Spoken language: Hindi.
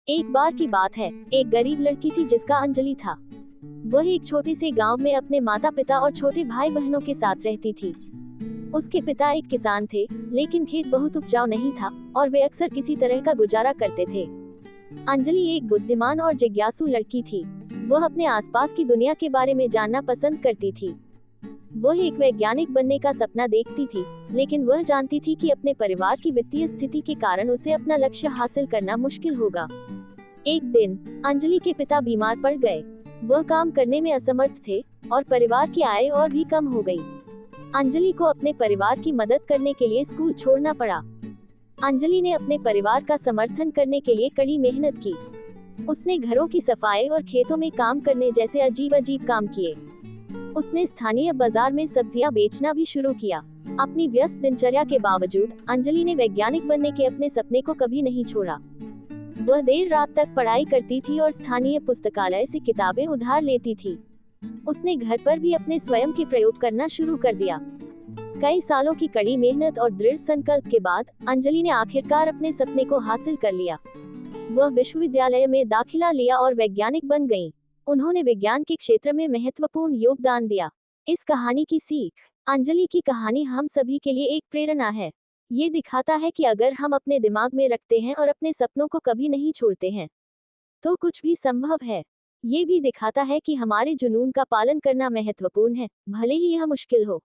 एक बार की बात है, एक गरीब लड़की थी जिसका अंजलि था। वह एक छोटे से गांव में अपने माता पिता और छोटे भाई बहनों के साथ रहती थी। उसके पिता एक किसान थे, लेकिन खेत बहुत उपजाऊ नहीं था और वे अक्सर किसी तरह का गुजारा करते थे। अंजलि एक बुद्धिमान और जिज्ञासु लड़की थी। वह अपने आसपास की दुनिया के बारे में जानना पसंद करती थी। वह एक वैज्ञानिक बनने का सपना देखती थी, लेकिन वह जानती थी कि अपने परिवार की वित्तीय स्थिति के कारण उसे अपना लक्ष्य हासिल करना मुश्किल होगा। एक दिन अंजलि के पिता बीमार पड़ गए। वह काम करने में असमर्थ थे और परिवार की आय और भी कम हो गई। अंजलि को अपने परिवार की मदद करने के लिए स्कूल छोड़ना पड़ा। अंजलि ने अपने परिवार का समर्थन करने के लिए कड़ी मेहनत की। उसने घरों की सफाई और खेतों में काम करने जैसे अजीब अजीब काम किए। उसने स्थानीय बाजार में सब्जियां बेचना भी शुरू किया। अपनी व्यस्त दिनचर्या के बावजूद अंजलि ने वैज्ञानिक बनने के अपने सपने को कभी नहीं छोड़ा। वह देर रात तक पढ़ाई करती थी और स्थानीय पुस्तकालय से किताबें उधार लेती थी। उसने घर पर भी अपने स्वयं के प्रयोग करना शुरू कर दिया। कई सालों की कड़ी मेहनत और दृढ़ संकल्प के बाद अंजलि ने आखिरकार अपने सपने को हासिल कर लिया। वह विश्वविद्यालय में दाखिला लिया और वैज्ञानिक बन गईं। उन्होंने विज्ञान के क्षेत्र में महत्वपूर्ण योगदान दिया। इस कहानी की सीख: अंजलि की कहानी हम सभी के लिए एक प्रेरणा है। ये दिखाता है कि अगर हम अपने दिमाग में रखते हैं और अपने सपनों को कभी नहीं छोड़ते हैं, तो कुछ भी संभव है। ये भी दिखाता है कि हमारे जुनून का पालन करना महत्वपूर्ण है, भले ही यह मुश्किल हो।